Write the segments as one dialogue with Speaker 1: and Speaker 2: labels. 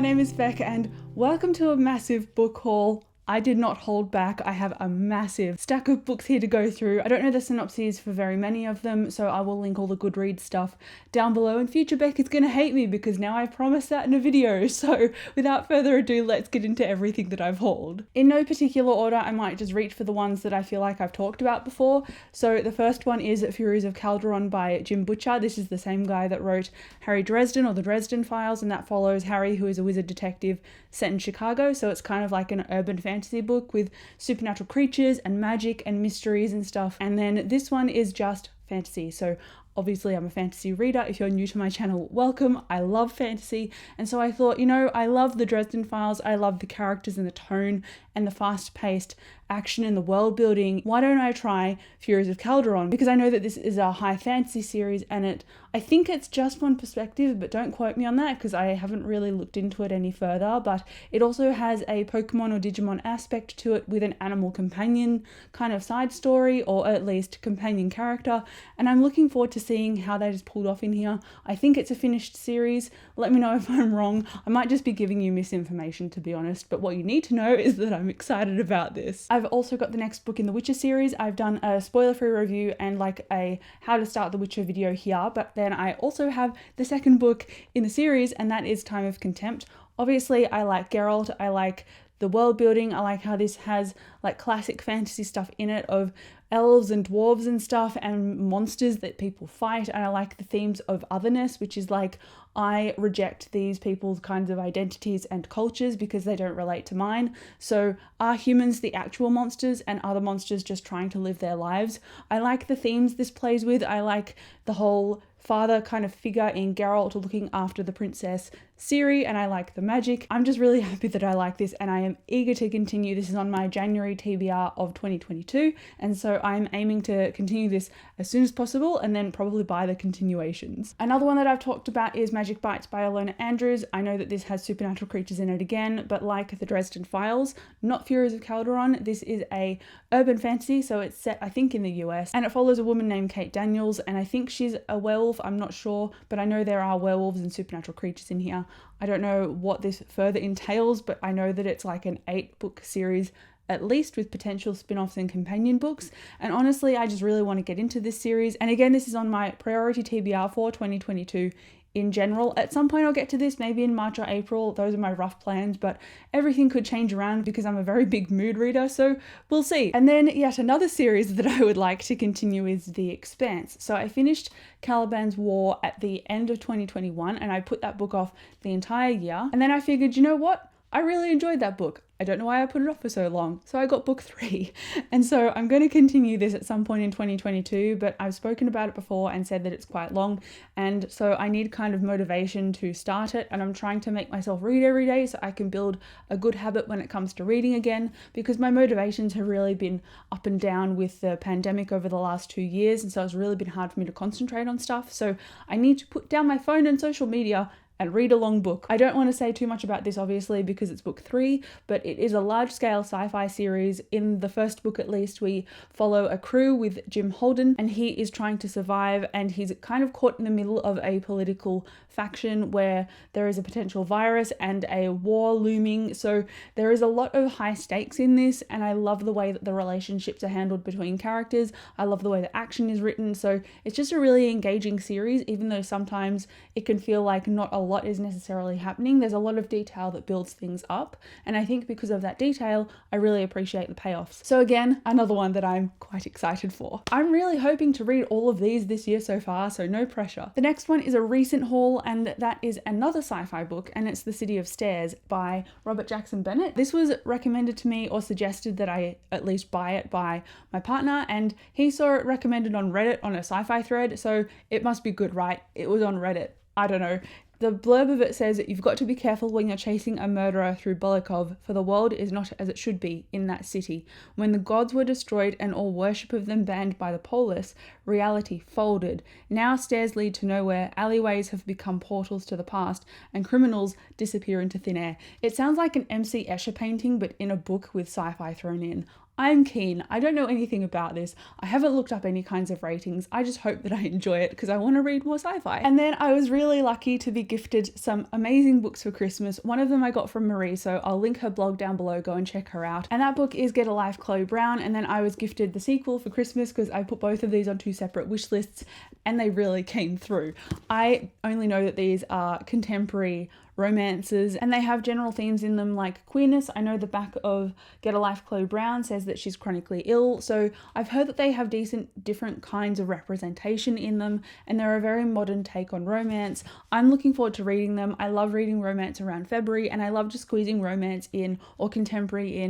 Speaker 1: name is Beck and welcome to a massive book haul. I did not hold back. I have a massive stack of books here to go through. I don't know the synopses for very many of them, so I will link all the GOODREADS stuff down below, and future Beck is going to hate me because now I've promised that in a video. So without further ado, let's get into everything that I've hauled. In no particular order, I might just reach for the ones that I feel like I've talked about before. So the first one is Furies of Calderon by Jim Butcher. This is the same guy that wrote Harry Dresden or the Dresden Files, and that follows Harry, who is a wizard detective set in Chicago. So it's kind of like an urban fantasy book with supernatural creatures and magic and mysteries and stuff. And then this one is just fantasy. So obviously I'm a fantasy reader. If you're new to my channel, welcome. I love fantasy. And so I thought, you know, I love the Dresden Files. I love the characters and the tone and the fast-paced action and the world building. Why don't I try Furies of Calderon? Because I know that this is a high fantasy series, and I think it's just one perspective, but don't quote me on that because I haven't really looked into it any further. But it also has a Pokemon or Digimon aspect to it with an animal companion kind of side story, or at least companion character. And I'm looking forward to seeing how that is pulled off in here. I think it's a finished series. Let me know if I'm wrong. I might just be giving you misinformation, to be honest, but what you need to know is that I'm excited about this. I've also got the next book in the Witcher series. I've done a spoiler-free review and like a how to start the Witcher video here, but then I also have the second book in the series, and that is Time of Contempt. Obviously, I like Geralt, I like the world building, I like how this has like classic fantasy stuff in it of elves and dwarves and stuff and monsters that people fight, and I like the themes of otherness, which is like I reject these people's kinds of identities and cultures because they don't relate to mine. So are humans the actual monsters and are the monsters just trying to live their lives? I like the themes this plays with. I like the whole father kind of figure in Geralt looking after the princess Ciri, and I like the magic. I'm just really happy that I like this, and I am eager to continue. This is on my January TBR of 2022, and so I'm aiming to continue this as soon as possible and then probably buy the continuations. Another one that I've talked about is Magic Bites by Alona Andrews. I know that this has supernatural creatures in it again, but like the Dresden Files, not Furies of Calderon, this is a urban fantasy, so it's set I think in the US, and it follows a woman named Kate Daniels, and I think she's a werewolf, I'm not sure, but I know there are werewolves and supernatural creatures in here. I don't know what this further entails, but I know that it's like an 8-book series at least, with potential spin-offs and companion books. And honestly, I just really want to get into this series. And again, this is on my priority TBR for 2022 in general. At some point I'll get to this, maybe in March or April. Those are my rough plans, but everything could change around because I'm a very big mood reader, so we'll see. And then yet another series that I would like to continue is The Expanse. So I finished Caliban's War at the end of 2021, and I put that book off the entire year. And then I figured, you know what? I really enjoyed that book. I don't know why I put it off for so long. So I got book 3. And so I'm going to continue this at some point in 2022, but I've spoken about it before and said that it's quite long. And so I need kind of motivation to start it. And I'm trying to make myself read every day so I can build a good habit when it comes to reading again, because my motivations have really been up and down with the pandemic over the last 2 years. And so it's really been hard for me to concentrate on stuff. So I need to put down my phone and social media and read a long book. I don't want to say too much about this obviously because it's book 3, but it is a large-scale sci-fi series. In the first book at least, we follow a crew with Jim Holden, and he is trying to survive, and he's kind of caught in the middle of a political faction where there is a potential virus and a war looming. So there is a lot of high stakes in this, and I love the way that the relationships are handled between characters. I love the way the action is written. So it's just a really engaging series, even though sometimes it can feel like not a lot is necessarily happening. There's a lot of detail that builds things up, and I think because of that detail I really appreciate the payoffs. So again, another one that I'm quite excited for. I'm really hoping to read all of these this year so far, so no pressure. The next one is a recent haul, and that is another sci-fi book, and it's The City of Stairs by Robert Jackson Bennett. This was recommended to me, or suggested that I at least buy it, by my partner, and he saw it recommended on Reddit on a sci-fi thread, so it must be good, right? It was on Reddit. I don't know. The blurb of it says that you've got to be careful when you're chasing a murderer through Bolokov, for the world is not as it should be in that city. When the gods were destroyed and all worship of them banned by the polis, reality folded. Now stairs lead to nowhere, alleyways have become portals to the past, and criminals disappear into thin air. It sounds like an MC Escher painting, but in a book with sci-fi thrown in. I'm keen. I don't know anything about this. I haven't looked up any kinds of ratings. I just hope that I enjoy it because I want to read more sci-fi. And then I was really lucky to be gifted some amazing books for Christmas. One of them I got from Marie, so I'll link her blog down below. Go and check her out. And that book is Get a Life, Chloe Brown. And then I was gifted the sequel for Christmas because I put both of these on 2 separate wish lists and they really came through. I only know that these are contemporary romances and they have general themes in them like queerness. I know the back of Get a Life, Chloe Brown says that she's chronically ill, so I've heard that they have decent different kinds of representation in them and they're a very modern take on romance. I'm looking forward to reading them. I love reading romance around February and I love just squeezing romance in or contemporary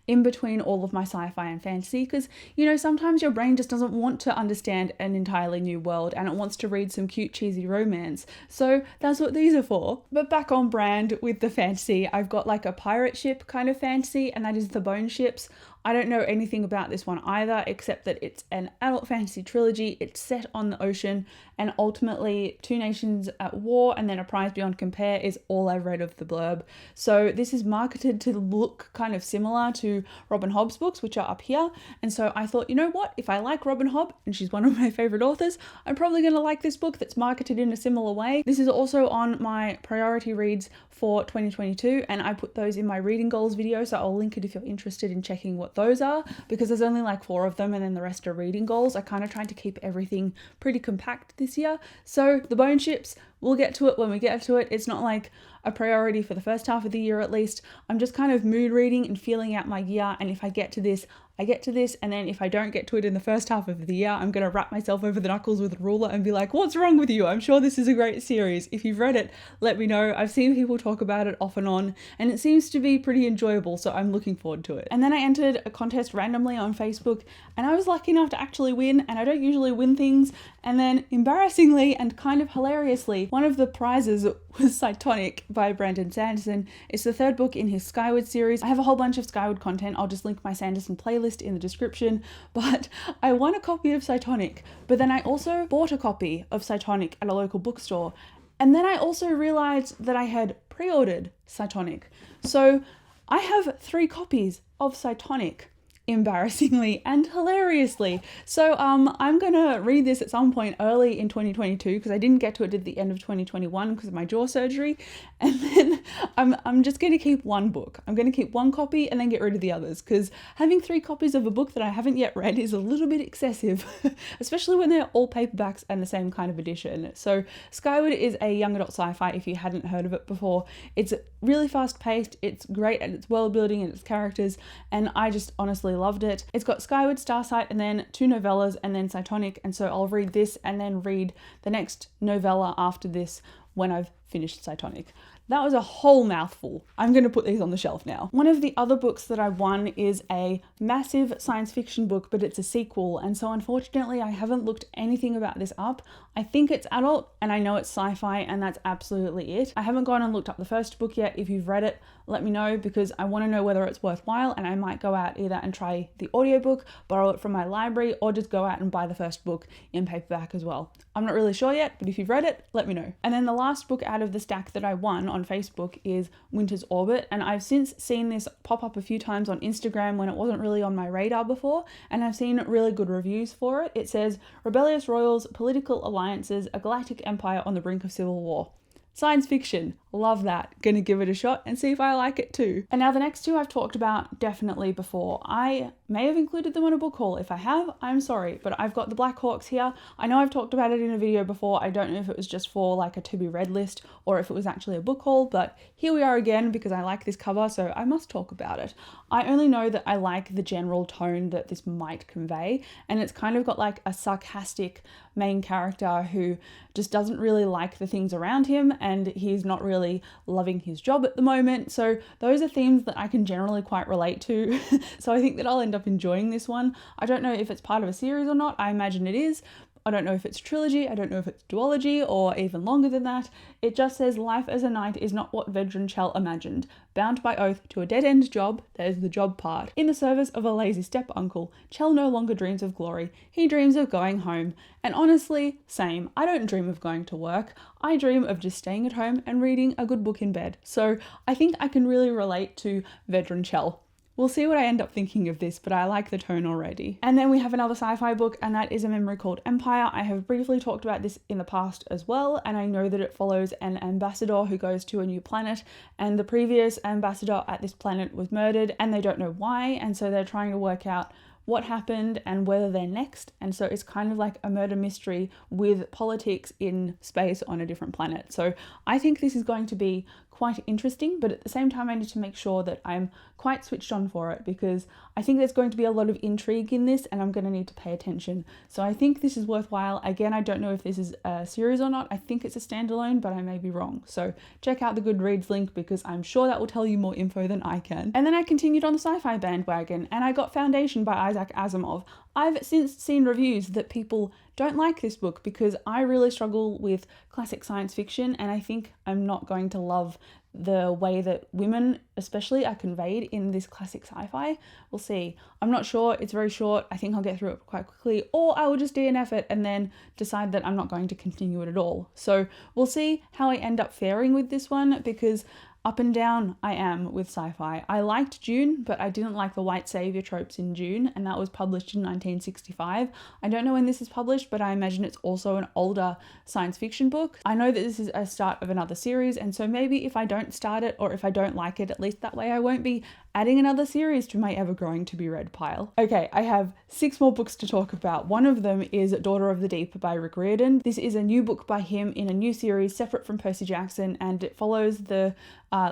Speaker 1: in between all of my sci-fi and fantasy because, you know, sometimes your brain just doesn't want to understand an entirely new world and it wants to read some cute cheesy romance. So that's what these are for. But back on brand with the fantasy, I've got like a pirate ship kind of fantasy and that is the Bone Ships. I don't know anything about this one either, except that it's an adult fantasy trilogy. It's set on the ocean and ultimately 2 nations at war and then a prize beyond compare is all I've read of the blurb. So this is marketed to look kind of similar to Robin Hobb's books, which are up here. And so I thought, you know what, if I like Robin Hobb and she's one of my favorite authors, I'm probably going to like this book that's marketed in a similar way. This is also on my priority reads for 2022 and I put those in my reading goals video, so I'll link it if you're interested in checking what those are because there's only like 4 of them and then the rest are reading goals. I kind of tried to keep everything pretty compact this year. So the Bone Ships, we'll get to it when we get to it. It's not like a priority for the first half of the year at least. I'm just kind of mood reading and feeling out my year, and if I get to this, I get to this, and then if I don't get to it in the first half of the year, I'm going to wrap myself over the knuckles with a ruler and be like, what's wrong with you? I'm sure this is a great series. If you've read it, let me know. I've seen people talk about it off and on, and it seems to be pretty enjoyable, so I'm looking forward to it. And then I entered a contest randomly on Facebook, and I was lucky enough to actually win, and I don't usually win things, and then embarrassingly and kind of hilariously, one of the prizes was Psytonic by Brandon Sanderson. It's the 3rd book in his Skyward series. I have a whole bunch of Skyward content. I'll just link my Sanderson playlist in the description, but I won a copy of Psytonic, but then I also bought a copy of Psytonic at a local bookstore. And then I also realized that I had pre-ordered Psytonic. So I have 3 copies of Psytonic, embarrassingly and hilariously. So I'm gonna read this at some point early in 2022 because I didn't get to it at the end of 2021 because of my jaw surgery, and then I'm just gonna keep one book. I'm gonna keep one copy and then get rid of the others because having 3 copies of a book that I haven't yet read is a little bit excessive, especially when they're all paperbacks and the same kind of edition. So Skyward is a young adult sci-fi if you hadn't heard of it before. It's really fast paced, it's great at its world building and its characters, and I just honestly loved it. It's got Skyward, Starsight, and then 2 novellas and then Psytonic, and so I'll read this and then read the next novella after this when I've finished Psytonic. That was a whole mouthful. I'm going to put these on the shelf now. One of the other books that I won is a massive science fiction book, but it's a sequel, and so unfortunately I haven't looked anything about this up. I think it's adult and I know it's sci-fi, and that's absolutely it. I haven't gone and looked up the first book yet. If you've read it, let me know because I want to know whether it's worthwhile, and I might go out either and try the audiobook, borrow it from my library, or just go out and buy the first book in paperback as well. I'm not really sure yet, but if you've read it, let me know. And then the last book out of the stack that I won on Facebook is Winter's Orbit, and I've since seen this pop up a few times on Instagram when it wasn't really on my radar before, and I've seen really good reviews for it. It says, rebellious royals, political alliances, a galactic empire on the brink of civil war. Science fiction, love that. Gonna give it a shot and see if I like it too. And now the next 2 I've talked about definitely before. I may have included them on a book haul. If I have, I'm sorry, but I've got the Blackhawks here. I know I've talked about it in a video before. I don't know if it was just for like a to be read list or if it was actually a book haul, but here we are again because I like this cover, so I must talk about it. I only know that I like the general tone that this might convey, and it's kind of got like a sarcastic main character who just doesn't really like the things around him, and he's not really loving his job at the moment. So those are themes that I can generally quite relate to. So I think that I'll end up enjoying this one. I don't know if it's part of a series or not. I imagine it is. I don't know if it's trilogy, I don't know if it's duology, or even longer than that. It just says life as a knight is not what veteran Chell imagined. Bound by oath to a dead-end job, there's the job part. In the service of a lazy step-uncle, Chell no longer dreams of glory. He dreams of going home. And honestly, same. I don't dream of going to work. I dream of just staying at home and reading a good book in bed. So I think I can really relate to veteran Chell. We'll see what I end up thinking of this, but I like the tone already. And then we have another sci-fi book, and that is A Memory Called Empire. I have briefly talked about this in the past as well, and I know that it follows an ambassador who goes to a new planet, and the previous ambassador at this planet was murdered, and they don't know why, and so they're trying to work out what happened and whether they're next. And so it's kind of like a murder mystery with politics in space on a different planet. So I think this is going to be quite interesting, but at the same time I need to make sure that I'm quite switched on for it, because I think there's going to be a lot of intrigue in this and I'm going to need to pay attention. So I think this is worthwhile. Again, I don't know if this is a series or not. I think it's a standalone, but I may be wrong. So check out the Goodreads link, because I'm sure that will tell you more info than I can. And then I continued on the sci-fi bandwagon and I got Foundation by Isaac Asimov. I've since seen reviews that people don't like this book because I really struggle with classic science fiction, and I think I'm not going to love the way that women especially are conveyed in this classic sci-fi. We'll see. I'm not sure. It's very short. I think I'll get through it quite quickly, or I will just DNF it and then decide that I'm not going to continue it at all. So we'll see how I end up faring with this one, because up and down I am with sci-fi. I liked Dune, but I didn't like the white savior tropes in Dune, and that was published in 1965. I don't know when this is published, but I imagine it's also an older science fiction book. I know that this is a start of another series, and so maybe if I don't start it, or if I don't like it, at least that way I won't be adding another series to my ever-growing to-be-read pile. Okay, I have 6 more books to talk about. One of them is Daughter of the Deep by Rick Riordan. This is a new book by him in a new series separate from Percy Jackson, and it follows the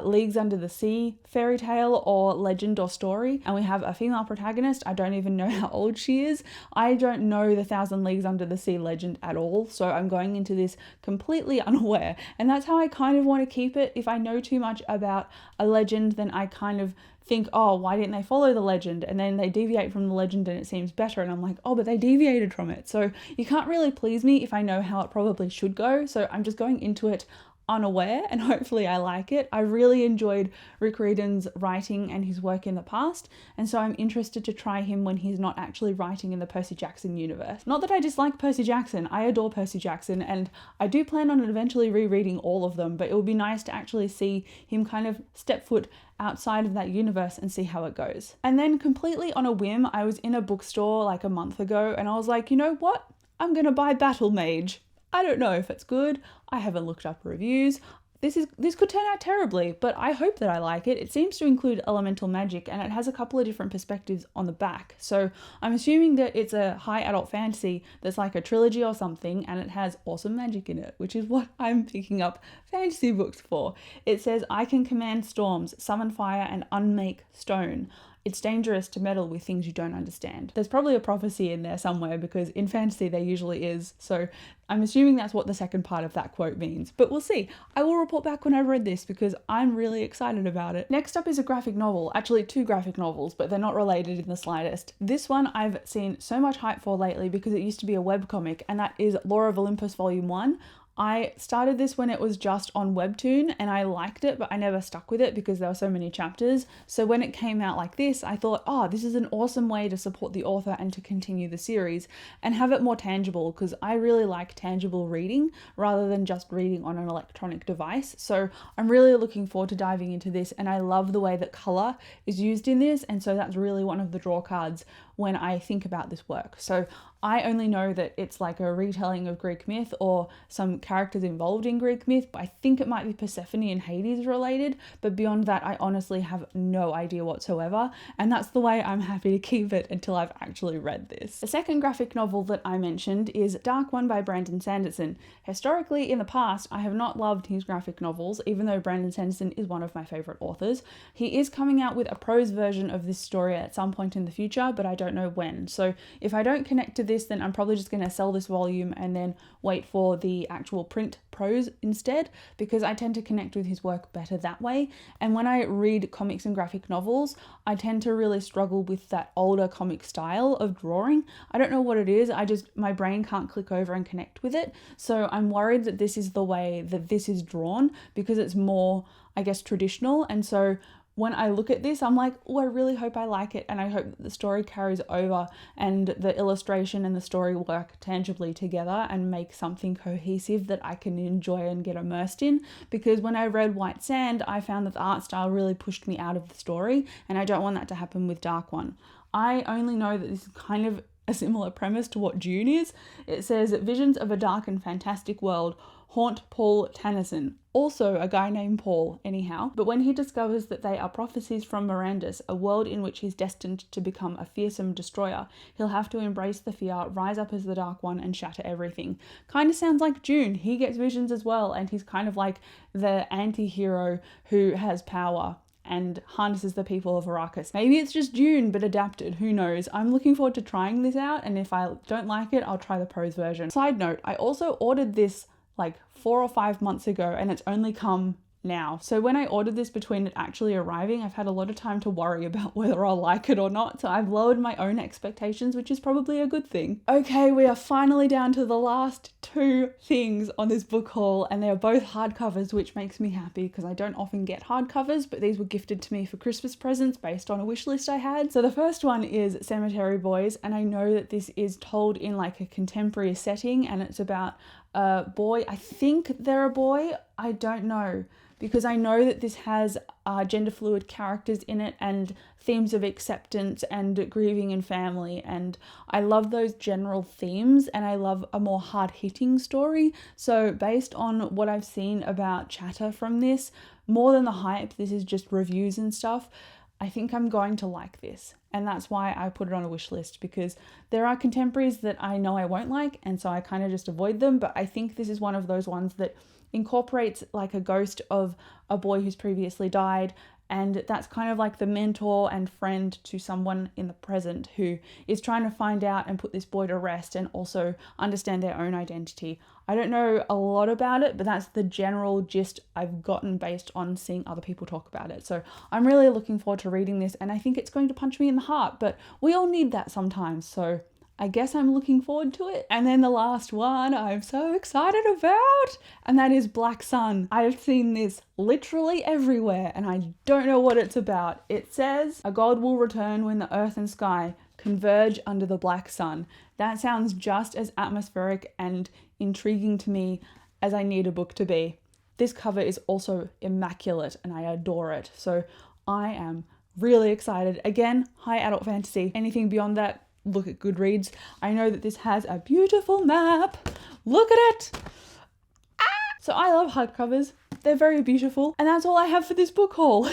Speaker 1: Leagues Under the Sea fairy tale or legend or story. And we have a female protagonist. I don't even know how old she is. I don't know the Thousand Leagues Under the Sea legend at all, so I'm going into this completely unaware. And that's how I kind of want to keep it. If I know too much about a legend, then I kind of think, oh, why didn't they follow the legend? And then they deviate from the legend and it seems better. And I'm like, oh, but they deviated from it. So you can't really please me if I know how it probably should go. So I'm just going into it unaware, and hopefully I like it. I really enjoyed Rick Riordan's writing and his work in the past, and so I'm interested to try him when he's not actually writing in the Percy Jackson universe. Not that I dislike Percy Jackson, I adore Percy Jackson, and I do plan on eventually rereading all of them, but it would be nice to actually see him kind of step foot outside of that universe and see how it goes. And then completely on a whim, I was in a bookstore like a month ago and I was like, you know what? I'm gonna buy Battle Mage. I don't know if it's good. I haven't looked up reviews. This could turn out terribly, but I hope that I like it. It seems to include elemental magic, and it has a couple of different perspectives on the back. So I'm assuming that it's a high adult fantasy that's like a trilogy or something, and it has awesome magic in it, which is what I'm picking up fantasy books for. It says, I can command storms, summon fire, and unmake stone. It's dangerous to meddle with things you don't understand. There's probably a prophecy in there somewhere, because in fantasy there usually is. So I'm assuming that's what the second part of that quote means, but we'll see. I will report back when I've read this, because I'm really excited about it. Next up is a graphic novel, actually 2 graphic novels, but they're not related in the slightest. This one I've seen so much hype for lately because it used to be a webcomic, and that is Lore of Olympus Volume 1. I started this when it was just on Webtoon and I liked it, but I never stuck with it because there were so many chapters. So when it came out like this, I thought, oh, this is an awesome way to support the author and to continue the series and have it more tangible, because I really like tangible reading rather than just reading on an electronic device. So I'm really looking forward to diving into this, and I love the way that color is used in this, and so that's really one of the draw cards when I think about this work. So I only know that it's like a retelling of Greek myth or some characters involved in Greek myth, but I think it might be Persephone and Hades related, but beyond that I honestly have no idea whatsoever, and that's the way I'm happy to keep it until I've actually read this. The second graphic novel that I mentioned is DarkOne by Brandon Sanderson. Historically, in the past, I have not loved his graphic novels, even though Brandon Sanderson is one of my favourite authors. He is coming out with a prose version of this story at some point in the future, but I don't know when. So if I don't connect to this, then I'm probably just going to sell this volume and then wait for the actual print prose instead, because I tend to connect with his work better that way. And when I read comics and graphic novels, I tend to really struggle with that older comic style of drawing. I don't know what it is, my brain can't click over and connect with it. So I'm worried that this is the way that this is drawn, because it's more, I guess, traditional. And so when I look at this, I'm like, oh, I really hope I like it, and I hope that the story carries over and the illustration and the story work tangibly together and make something cohesive that I can enjoy and get immersed in. Because when I read White Sand, I found that the art style really pushed me out of the story, and I don't want that to happen with DarkOne. I only know that this is kind of a similar premise to what June is. It says visions of a dark and fantastic world haunt Paul Tennyson, also a guy named Paul anyhow, but when he discovers that they are prophecies from Mirandus, a world in which he's destined to become a fearsome destroyer, he'll have to embrace the fear, rise up as the Dark One, and shatter everything. Kind of sounds like June. He gets visions as well, and he's kind of like the anti-hero who has power and harnesses the people of Arrakis. Maybe it's just June, but adapted, who knows. I'm looking forward to trying this out, and if I don't like it, I'll try the prose version. Side note, I also ordered this like 4 or 5 months ago, and it's only come now. So when I ordered this, between it actually arriving, I've had a lot of time to worry about whether I'll like it or not. So I've lowered my own expectations, which is probably a good thing. Okay, we are finally down to the last 2 things on this book haul, and they're both hardcovers, which makes me happy because I don't often get hardcovers, but these were gifted to me for Christmas presents based on a wish list I had. So the first one is Cemetery Boys, and I know that this is told in like a contemporary setting, and it's about a boy. I think they're a boy. I don't know, because I know that this has gender fluid characters in it and themes of acceptance and grieving and family, and I love those general themes, and I love a more hard-hitting story. So based on what I've seen about chatter from this, more than the hype, this is just reviews and stuff, I think I'm going to like this. And that's why I put it on a wish list, because there are contemporaries that I know I won't like, and so I kind of just avoid them. But I think this is one of those ones that incorporates like a ghost of a boy who's previously died, and that's kind of like the mentor and friend to someone in the present who is trying to find out and put this boy to rest and also understand their own identity. I don't know a lot about it, but that's the general gist I've gotten based on seeing other people talk about it. So I'm really looking forward to reading this, and I think it's going to punch me in the heart, but we all need that sometimes. So I guess I'm looking forward to it. And then the last one I'm so excited about, and that is Black Sun. I've seen this literally everywhere, and I don't know what it's about. It says, a god will return when the earth and sky converge under the black sun. That sounds just as atmospheric and intriguing to me as I need a book to be. This cover is also immaculate, and I adore it. So I am really excited. Again, high adult fantasy. Anything beyond that, look at Goodreads. I know that this has a beautiful map. Look at it. So I love hardcovers. They're very beautiful. And that's all I have for this book haul.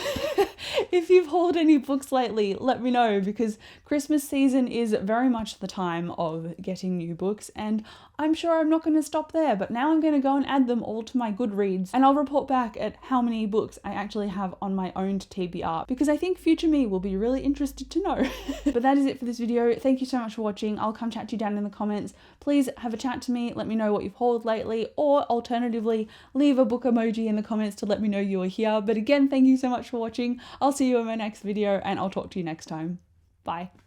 Speaker 1: If you've hauled any books lately, let me know, because Christmas season is very much the time of getting new books, and I'm sure I'm not going to stop there, but now I'm going to go and add them all to my Goodreads, and I'll report back at how many books I actually have on my own TBR, because I think future me will be really interested to know. But that is it for this video. Thank you so much for watching. I'll come chat to you down in the comments. Please have a chat to me. Let me know what you've hauled lately, or alternatively, leave a book emoji in the comments to let me know you are here. But again, thank you so much for watching. I'll see you in my next video, and I'll talk to you next time. Bye.